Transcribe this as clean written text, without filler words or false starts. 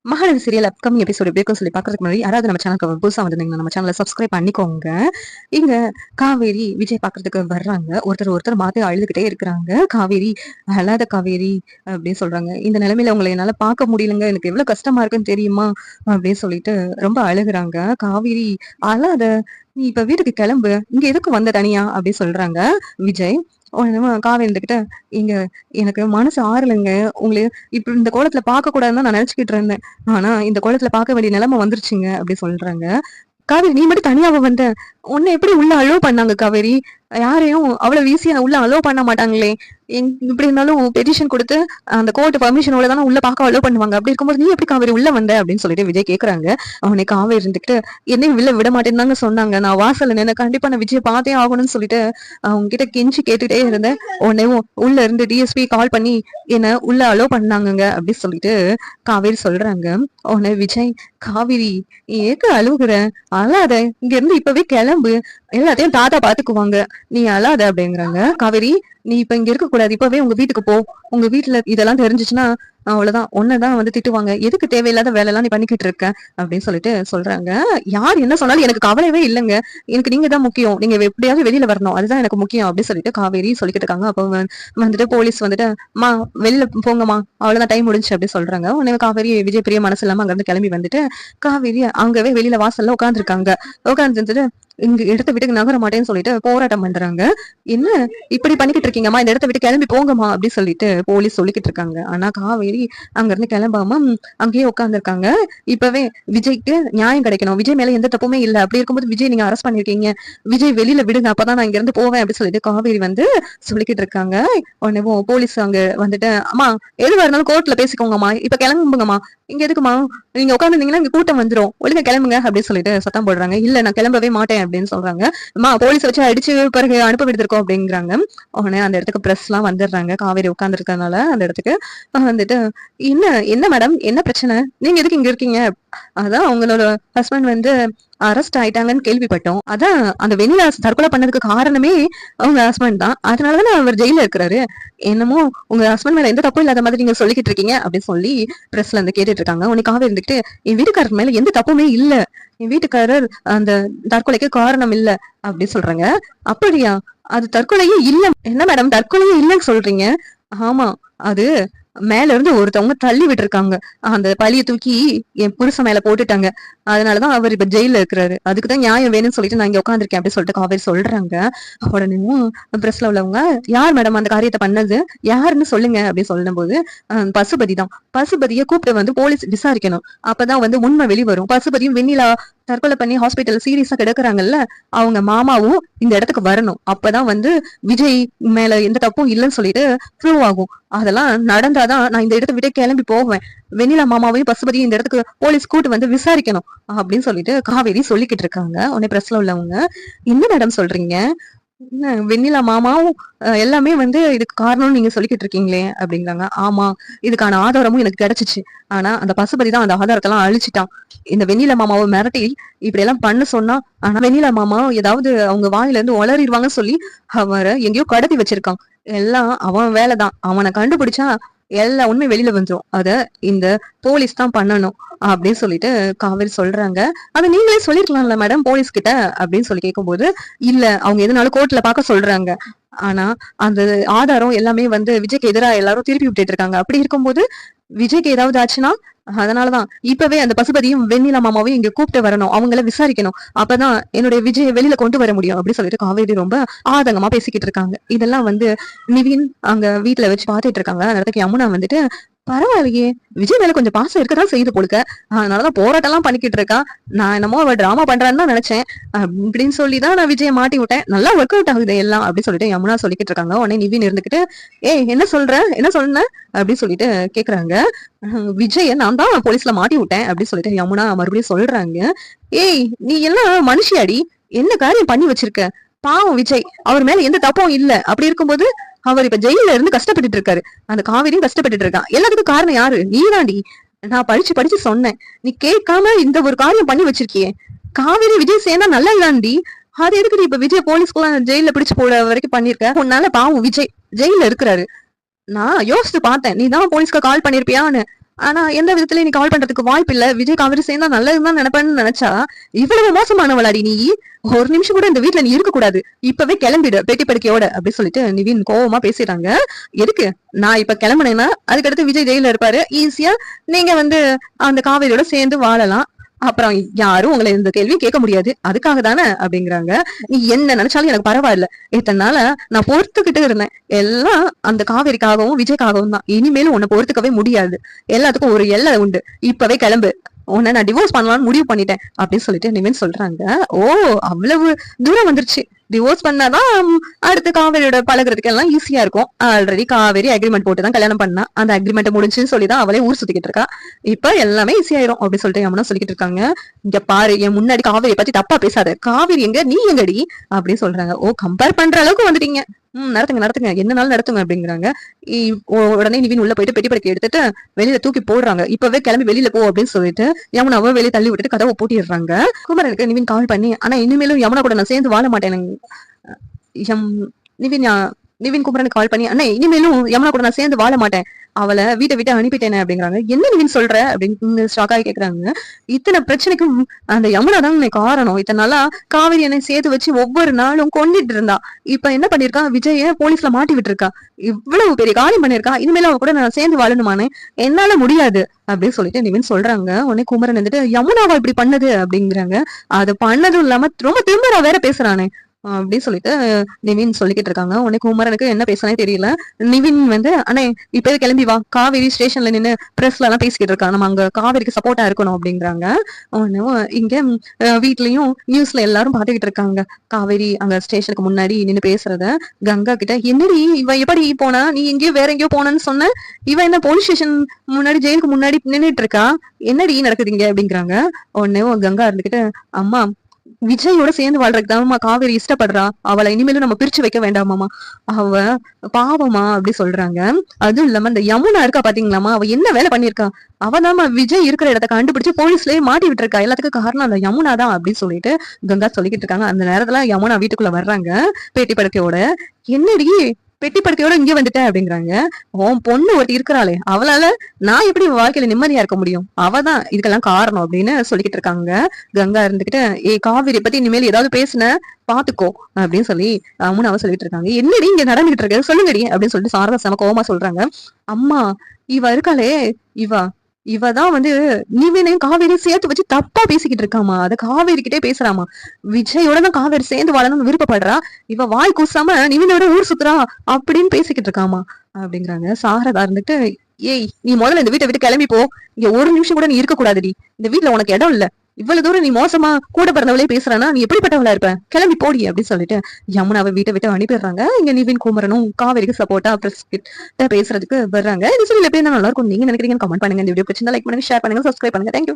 Mahanadi serial upcoming episode எப்படி இருக்கும் சொல்லி பார்க்கறதுக்கு முன்னாடி யாராவது நம்ம சேனலுக்கு புதுசாக வந்திருந்தீங்கன்னா நம்ம சேனலை சப்ஸ்கிரைப் பண்ணிக்கோங்க. இங்க காவேரி விஜய் பார்க்கறதுக்கு வர்றாங்க. ஒருத்தர் மாத்தி அழுதுகிட்டே இருக்கிறாங்க. காவேரி அழாத காவேரி அப்படின்னு சொல்றாங்க. இந்த நிலைமையில உங்களை என்னால பார்க்க முடியலங்க, எனக்கு எவ்வளவு கஷ்டமா இருக்குன்னு தெரியுமா அப்படின்னு சொல்லிட்டு ரொம்ப அழுகுறாங்க. காவேரி அழாத, நீ இப்ப வீட்டுக்கு கிளம்பு, இங்க எதுக்கு வந்த தனியா அப்படின்னு சொல்றாங்க விஜய். காவேரி இருந்துகிட்ட, இங்க எனக்கு மனசு ஆறலைங்க, உங்களை இப்ப இந்த கோலத்துல பார்க்க கூடாதுன்னு நான் நினைச்சுக்கிட்டு இருந்தேன். ஆனா இந்த கோலத்துல பார்க்க வேண்டிய நிலைமை வந்துருச்சுங்க அப்படி சொல்றாங்க. காவேரி நீ மட்டும் தனியாவ வந்த, உன்னை எப்படி உள்ள அலோவ் பண்ணாங்க காவேரி? யாரையும் அவ்வளவு ஈஸியா உள்ள அலோவ் பண்ண மாட்டாங்களே. இப்படி இருந்தாலும் பெட்டிஷன் கொடுத்து அந்த கோர்ட் பர்மிஷனோட தானே உள்ள பார்க்க அலோவ் பண்ணுவாங்க. அப்படி இருக்கும்போது நீ எப்படி காவேரி உள்ள வந்த அப்படின்னு சொல்லிட்டு விஜய் கேக்குறாங்க. அவனை காவேரி இருந்துகிட்டு, என்னையும் உள்ள விட மாட்டேன்னு தாங்க சொன்னாங்க, நான் வாசல்ல நின்று கண்டிப்பா நான் விஜய் பார்த்தே ஆகணும்னு சொல்லிட்டு அவங்க கிட்ட கெஞ்சி கேட்டுட்டே இருந்தேன். உடனே உள்ள இருந்து டிஎஸ்பி கால் பண்ணி என்ன உள்ள அலோவ் பண்ணாங்கங்க அப்படி சொல்லிட்டு காவேரி சொல்றாங்க. உடனே விஜய், காவேரி ஏக்க அழுகுற, அழாத, இங்க இருந்து இப்பவே கிளம்பு, எல்லாத்தையும் தாத்தா பாத்துக்குவாங்க, நீ அழாத அப்படிங்கிறாங்க. காவேரி நீ இப்ப இங்க இருக்க கூடாது, இப்பவே உங்க வீட்டுக்கு போ, உங்க வீட்டுல இதெல்லாம் தெரிஞ்சிச்சுன்னா அவ்வளவுதான், ஒன்னதான் வந்து திட்டுவாங்க, எதுக்கு தேவையில்லாத வேலை எல்லாம் நீ பண்ணிக்கிட்டு இருக்க அப்படின்னு சொல்லிட்டு சொல்றாங்க. யார் என்ன சொன்னாலும் எனக்கு கவலையவே இல்லைங்க, எனக்கு நீங்க தான் முக்கியம், நீங்க எப்படியாவது வெளியில வரணும், அதுதான் எனக்கு முக்கியம் அப்படின்னு சொல்லிட்டு காவேரி சொல்லிக்கிட்டு இருக்காங்க. அப்போ வந்துட்டு போலீஸ் வந்துட்டு, மா வெளியில போங்கம்மா, அவ்வளவுதான் டைம் முடிஞ்சு அப்படி சொல்றாங்க. உடனே காவேரி விஜய் பிரிய மனசு இல்லாம அங்க இருந்து கிளம்பி வந்துட்டு காவேரி அங்கவே வெளியில வாசல்ல உட்காந்துருக்காங்க. உட்காந்துட்டு இங்க இடத்த விட்டு நகர மாட்டேன்னு சொல்லிட்டு போராட்டம் பண்றாங்க. என்ன இப்படி பண்ணிக்கிட்டு இருக்கீங்கம்மா, இந்த இடத்த விட்டு கிளம்பி போங்கம்மா அப்படி சொல்லிட்டு போலீஸ் சொல்லிக்கிட்டு இருக்காங்க. ஆனா காவேரி அங்க இருந்து கிளம்பாம அங்கேயே உட்காந்துருக்காங்க. இப்பவே விஜய்க்கு நியாயம் கிடைக்கணும், விஜய் மேல எந்த தப்புமே இல்ல, அப்படி இருக்கும்போது விஜய் நீங்க அரெஸ்ட் பண்ணிருக்கீங்க, விஜய் வெளியில விடுங்க, அப்பதான் நான் இங்க இருந்து போவேன் அப்படி சொல்லிட்டு காவேரி வந்து சொல்லிக்கிட்டு இருக்காங்க. உடனே போலீஸ் அங்க வந்துட்டு, அம்மா எதுவா இருந்தாலும் கோர்ட்ல பேசிக்கோங்கம்மா, இப்ப கிளம்புங்கம்மா, இங்க எதுக்குமா நீங்க உட்காந்துருந்தீங்கன்னா இங்க கூட்டம் வந்துரும், ஒழுங்கா கிளம்புங்க அப்படின்னு சொல்லிட்டு சத்தம் போடுறாங்க. இல்ல நான் கிளம்பவே மாட்டேன் அப்படின்னு சொல்றாங்க. அம்மா போலீஸ் வச்சு அடிச்சு பிறகு அனுப்ப விடுத்திருக்கோம் அப்படிங்கிறாங்க. உடனே அந்த இடத்துக்கு பிரஸ் எல்லாம் வந்துடுறாங்க. காவேரி உட்கார்ந்து இருக்கறதுனால அந்த இடத்துக்கு வந்துட்டு, என்ன என்ன மேடம், என்ன பிரச்சனை, நீங்க எதுக்கு இங்க இருக்கீங்க? அதான் உங்களோட ஹஸ்பண்ட் வந்து அரெஸ்ட் ஆயிட்டாங்கன்னு கேள்விப்பட்டோம், அதான் அந்த வெண்ணிலா தற்கொலை பண்ணதுக்கு காரணமே அவங்க ஹஸ்பண்ட் தான், அதனாலதானே அவர் ஜெயில இருக்கிறாரு, என்னமோ உங்க ஹஸ்பண்ட் மேல எந்த தப்பும் இல்லாத மாதிரி நீங்க சொல்லிக்கிட்டு இருக்கீங்க அப்படின்னு சொல்லி பிரஸ்ல இருந்து கேட்டுட்டு இருக்காங்க. உனக்கு காவேரி இருந்துட்டு, என் வீட்டுக்காரர் மேல எந்த தப்புமே இல்ல, என் வீட்டுக்காரர் அந்த தற்கொலைக்கு காரணம் இல்ல அப்படி சொல்றாங்க. அப்படியா, அது தற்கொலையே இல்ல, என்ன மேடம் தற்கொலையே இல்லைன்னு சொல்றீங்க? ஆமா, அது மேல இருந்து ஒருத்தவங்க தள்ளி விட்டுருக்காங்க, அந்த பழிய தூக்கி என் புருஷன் மேல போட்டுட்டாங்க, அதனாலதான் அவர் இப்ப ஜெயில இருக்கிறாரு, அதுக்குதான் நியாயம் வேணும்னு சொல்லிட்டு நான் இங்க உட்காந்துருக்கேன் அப்படின்னு சொல்லிட்டு காவேரி சொல்றாங்க. உடனே பிரஸ்ல உள்ளவங்க, யார் மேடம் அந்த காரியத்தை பண்ணது, யாருன்னு சொல்லுங்க அப்படின்னு சொல்லும் போது, பசுபதி தான், பசுபதியை கூப்பிட்டு வந்து போலீஸ் விசாரிக்கணும், அப்பதான் வந்து உண்மை வெளிவரும், பசுபதியும் வெண்ணிலா தற்கொலை பண்ணி ஹாஸ்பிட்டல் சீரியஸா கிடக்குறாங்கல்ல, அவங்க மாமாவும் இந்த இடத்துக்கு வரணும், அப்பதான் வந்து விஜய் மேல எந்த தப்பும் இல்லைன்னு சொல்லிட்டு ப்ரூவ் ஆகும், அதெல்லாம் நடந்தாதான் நான் இந்த இடத்த விட்டு கிளம்பி போவேன், வெண்ணிலா மாமாவையும் பசுபதியும் இந்த இடத்துக்கு போலீஸ் கூட்டு வந்து விசாரிக்கணும் அப்படின்னு சொல்லிட்டு காவேரி சொல்லிக்கிட்டு இருக்காங்க. உடனே பிரஸ்ல உள்ளவங்க, என்ன மேடம் சொல்றீங்க, வெண்ணிலா மாமாவும் எல்லாமே வந்து இதுக்கு காரணம்னு நீங்க சொல்லிக்கிட்டு இருக்கீங்களே அப்படிங்கிறாங்க. ஆமா, இதுக்கான ஆதாரமும் எனக்கு கிடைச்சிச்சு, ஆனா அந்த பசுபதி தான் அந்த ஆதாரத்தெல்லாம் அழிச்சிட்டான், இந்த வெண்ணிலா மாமாவை மிரட்டி இப்படி எல்லாம் பண்ண சொன்னா, ஆனா வெண்ணிலா மாமா ஏதாவது அவங்க வாயில இருந்து உளறிடுவாங்கன்னு சொல்லி அவரை எங்கேயோ கடத்தி வச்சிருக்கான், எல்லாம் அவன் வேலைதான், அவனை கண்டுபிடிச்சா எல்லா உண்மை வெளியில வந்துரும், அத இந்த போலீஸ் தான் பண்ணணும் அப்படின்னு சொல்லிட்டு காவேரி சொல்றாங்க. அதை நீங்களே சொல்லிருக்கலாம்ல மேடம் போலீஸ் கிட்ட அப்படின்னு சொல்லி கேட்கும்போது, இல்ல அவங்க எதனாலும் கோர்ட்ல பார்க்க சொல்றாங்க, ஆனா அந்த ஆதாரம் எல்லாமே வந்து விஜய்க்கு எதிராக எல்லாரும் திருப்பி விட்டுட்டு இருக்காங்க, அப்படி இருக்கும்போது விஜய்க்கு ஏதாவது ஆச்சுன்னா அதனாலதான் இப்பவே அந்த பசுபதியும் வெண்ணிலா மாமாவையும் இங்க கூப்பிட்டு வரணும், அவங்கள விசாரிக்கணும், அப்பதான் என்னுடைய விஜயை வெளியில கொண்டு வர முடியும் அப்படின்னு சொல்லிட்டு காவேரி ரொம்ப ஆதங்கமா பேசிக்கிட்டு இருக்காங்க. இதெல்லாம் வந்து நிவின் அங்க வீட்டுல வச்சு பாத்துட்டு இருக்காங்க. அந்த இடத்துக்கு யமுனா வந்துட்டு, பரவாயில்லையே விஜய் மேல கொஞ்சம் பாசம் இருக்கதான் செய்து போலுக்க, அதனாலதான் போராட்டம் எல்லாம் பண்ணிக்கிட்டு இருக்கா, நான் என்னமோ அவ டிராமா பண்றான்னு தான் நினைச்சேன் அப்படின்னு சொல்லிதான் நான் விஜய மாட்டி விட்டேன், நல்லா ஒர்க் அவுட் ஆகுது எல்லாம் அப்படின்னு சொல்லிட்டு யமுனா சொல்லிக்கிட்டு இருக்காங்க. உடனே நிவின் இருந்துகிட்டு, ஏய் என்ன சொல்ற, என்ன சொன்ன அப்படின்னு சொல்லிட்டு கேக்குறாங்க. விஜய நான் தான் போலீஸ்ல மாட்டி விட்டேன் அப்படின்னு சொல்லிட்டு யமுனா மறுபடியும் சொல்றாங்க. ஏய் நீ எல்லாம் மனுஷியாடி, என்ன காரியம் பண்ணி வச்சிருக்க, பாவம் விஜய், அவர் மேல எந்த தப்பும் இல்ல, அப்படி இருக்கும்போது அவர் இப்ப ஜெயில இருந்து கஷ்டப்பட்டுட்டு இருக்காரு, அந்த காவேரியும் கஷ்டப்பட்டுட்டு இருக்கான், எல்லாத்துக்கும் காரணம் யாரு, நீதாண்டி, நான் படிச்சு படிச்சு சொன்னேன், நீ கேட்காம இந்த ஒரு காரியம் பண்ணி வச்சிருக்கியே, காவேரி விஜய் சேர்ந்தா நல்லா இல்லாண்டி, அது எதுக்கு நீ இப்ப விஜய் போலீஸ்க்குலாம் ஜெயில பிடிச்சு போட வரைக்கும் பண்ணிருக்க, உன்னால பாவம் விஜய் ஜெயில இருக்கிறாரு, நான் யோசிச்சு பார்த்தேன், நீ தான் போலீஸ்க்கு கால் பண்ணிருப்பியான்னு, ஆனா எந்த விதத்துல நீ கால் பண்றதுக்கு வாய்ப்பு இல்ல. விஜய் காவேரி சேர்ந்தா நல்லதுதான் நினைப்பேன்னு நினைச்சா இவ்வளவு மோசமானவளாடி நீ. ஒரு நிமிஷம் கூட இந்த வீட்டுல நீ இருக்க கூடாது. இப்பவே கிளம்பிடு பெட்டி படுக்கையோட அப்படின்னு சொல்லிட்டு நிவின் கோவமா பேசிடுறாங்க. எதுக்கு நான் இப்ப கிளம்புனேன்னா அதுக்கடுத்து விஜய் ஜெயில இருப்பாரு. ஈஸியா நீங்க அந்த காவேரியோட சேர்ந்து வாழலாம். அப்புறம் யாரும் உங்களை இந்த கேள்வி கேட்க முடியாது. அதுக்காக தானே அப்படிங்கிறாங்க. நீ என்ன நினைச்சாலும் எனக்கு பரவாயில்ல. இத்தனை நாள நான் பொறுத்துக்கிட்டு இருந்தேன். எல்லாம் அந்த காவேரிக்காகவும் விஜய்க்காகவும் தான். இனிமேலும் உன்னை பொறுத்துக்கவே முடியாது. எல்லாத்துக்கும் ஒரு எல்லை உண்டு. இப்பவே கிளம்பு. உன்னை நான் டிவோர்ஸ் பண்ணலாம்னு முடிவு பண்ணிட்டேன் அப்படின்னு சொல்லிட்டு நிவின் சொல்றாங்க. ஓ, அவ்வளவு தூரம் வந்துருச்சு. டிவோர்ஸ் பண்ணாதான் அடுத்து காவேரியோட பழகிறதுக்கு எல்லாம் ஈஸியா இருக்கும். ஆல்ரெடி காவேரி அக்ரிமெண்ட் போட்டுதான் கல்யாணம் பண்ணா. அந்த அக்ரிமெண்ட் முடிஞ்சுன்னு சொல்லிதான் அவளே ஊர் சுத்திக்கிட்டு இருக்கா. இப்ப எல்லாமே ஈஸியாயிரும் அப்படின்னு சொல்லிட்டு யமுனா சொல்லிக்கிட்டு இருக்காங்க. இங்க பாரு, என் முன்னாடி காவேரி பத்தி தப்பா பேசாத. காவேரி எங்க, நீ எங்கடி அப்படின்னு சொல்றாங்க. ஓ, கம்பேர் பண்ற அளவுக்கு வந்துட்டீங்க. நடத்துங்க என்னனாலும் நடத்துங்க அப்படிங்கிறாங்க. உடனே நிவின் உள்ள போயிட்டு பெட்டி படுக்கை எடுத்துட்டு வெளியில தூக்கி போடுறாங்க. இப்பவே கிளம்பி வெளியில போ அப்படின்னு சொல்லிட்டு யமுனாவை வெளியே தள்ளி விட்டுட்டு கதவை பூட்டிடுறாங்க. குமரனுக்கு நிவின் கால் பண்ணி, ஆனா இனிமேலும் யமுனா கூட நான் சேர்ந்து வாழ மாட்டேன். நிவின் நிவின் குமரனுக்கு கால் பண்ணி, அண்ணா இனிமேலும் யமுனா கூட நான் சேர்ந்து வாழ மாட்டேன். அவளை வீட்டை விட்டு அனுப்பிட்டேனே அப்படிங்கிறாங்க. என்ன நிவின் சொல்ற அப்படின்னு ஸ்டாக்காக கேக்குறாங்க. இத்தனை பிரச்சனைக்கும் அந்த யமுனா தான் காரணம். இத்தனை நாளா காவேரி என்னை சேர்த்து வச்சு ஒவ்வொரு நாளும் கொண்டுட்டு இருந்தா. இப்ப என்ன பண்ணிருக்கா, விஜய போலீஸ்ல மாட்டி விட்டுருக்கா. இவ்வளவு பெரிய காரியம் பண்ணிருக்கா. இனிமேல அவ கூட நான் சேர்ந்து வாழணுமானே, என்னால முடியாது அப்படின்னு சொல்லிட்டு நிவின் சொல்றாங்க. உடனே குமரன் வந்துட்டு, யமுனாவா இப்படி பண்ணது அப்படிங்கிறாங்க. அது பண்ணதும் இல்லாம ரொம்ப திமிரா வேற பேசுறானே அப்படின்னு சொல்லிட்டு நிவின் சொல்லிக்கிட்டு இருக்காங்க. உடனே குமரனுக்கு என்ன பேசுனே தெரியல. நிவின் அண்ணே இப்ப கிளம்பி வா, காவேரி ஸ்டேஷன்ல நின்னு பிரஸ்ல எல்லாம் பேசிக்கிட்டு இருக்கா, நம்ம அங்க காவேரிக்கு சப்போர்ட்டா இருக்கணும் அப்படிங்கிறாங்க. இங்க வீட்லயும் நியூஸ்ல எல்லாரும் பாத்துக்கிட்டு இருக்காங்க. காவேரி அங்க ஸ்டேஷனுக்கு முன்னாடி நின்னு பேசுறத. கங்கா கிட்ட, என்னடி இவ எப்படி போனா, நீ எங்கேயோ வேற எங்கேயோ போனன்னு சொன்ன, இவ என்ன போலீஸ் ஸ்டேஷன் முன்னாடி ஜெயிலுக்கு முன்னாடி நின்னுட்டு இருக்கா, என்னடி நடக்குதுங்க அப்படிங்கிறாங்க. உடனே கங்கா இருந்துகிட்டு, அம்மா விஜயோட சேர்ந்து வாழ்றதுக்கு தான் காவேரி இஷ்டப்படுறா. அவளை இனிமேலும் நம்ம பிரிச்சு வைக்க வேண்டாமாமா, அவ பாவமா அப்படி சொல்றாங்க. அதுவும் இல்லாம இந்த யமுனா இருக்கா பாத்தீங்களாமா, அவ என்ன வேலை பண்ணிருக்கா. அவதாம விஜய் இருக்கிற இடத்த கண்டுபிடிச்சு போலீஸ்லயே மாட்டி விட்டுருக்கா. எல்லாத்துக்கும் காரணம் அந்த யமுனா தான் அப்படின்னு சொல்லிட்டு கங்கா சொல்லிக்கிட்டு இருக்காங்க. அந்த நேரத்துல யமுனா வீட்டுக்குள்ள வர்றாங்க பேட்டி படுக்கையோட. என்னடி பெட்டி படுக்கையோட இங்க வந்துட்ட அப்படிங்கிறாங்க. உன் பொண்ணு ஒருத்தி இருக்கிறாளே, அவளால நான் எப்படி வாழ்க்கையில நிம்மதியா இருக்க முடியும், அவதான் இதுக்கெல்லாம் காரணம் அப்படின்னு சொல்லிக்கிட்டு இருக்காங்க. கங்கா இருந்துகிட்டு, காவிரி பத்தி இனிமேல் ஏதாவது பேசுன பாத்துக்கோ அப்படின்னு சொல்லி அவ சொல்லிட்டு இருக்காங்க. என்னடி இங்க நடந்துகிட்டு இருக்கு சொல்லுங்கடி அப்படின்னு சொல்லிட்டு சாரதா செம கோவமா சொல்றாங்க. அம்மா, இவ இருக்காளே, இவதான் நிவினையும் காவேரியும் சேர்த்து வச்சு தப்பா பேசிக்கிட்டு இருக்காமா. அத காவேரி கிட்டே பேசுறாமா. விஜயோட தான் காவேரி சேர்ந்து வாழணும்னு விருப்பப்படுறா. இவ வாய் கூசாம நிவினோட ஊர் சுத்துறா அப்படின்னு பேசிக்கிட்டு இருக்காமா அப்படிங்கிறாங்க. சாரதா இருந்துட்டு, ஏய் நீ முதல்ல இந்த வீட்டை விட்டு கிளம்பி போ. இங்க ஒரு நிமிஷம் கூட நீ இருக்க கூடாதுடி. இந்த வீட்டுல உனக்கு இடம் இல்ல. இவ்வளவு தூரம் நீ மோசமா கூட பிறந்தவளே பேசுறானா, நீ எப்படிப்பட்டவளா இருப்ப, கிளம்பி போடி அப்படின்னு சொல்லிட்டு யமுனாவை வீட்டை விட்டு அனுப்பிடுறாங்க. இங்க நிவின் குமரனும் காவேரிக்கு சப்போர்ட்டா பிரஸ் கிட்ட பேசுறதுக்கு வர்றாங்க. இந்த சீரியல் எப்படி நல்லா இருக்கும் நீங்க நினைக்கிறீங்கன்னு கமெண்ட் பண்ணுங்க. இந்த வீடியோ பிடிச்சிருந்தா லைக் பண்ணுங்க, ஷேர் பண்ணுங்க, சப்ஸ்கிரைப் பண்ணுங்க. தேங்க்யூ.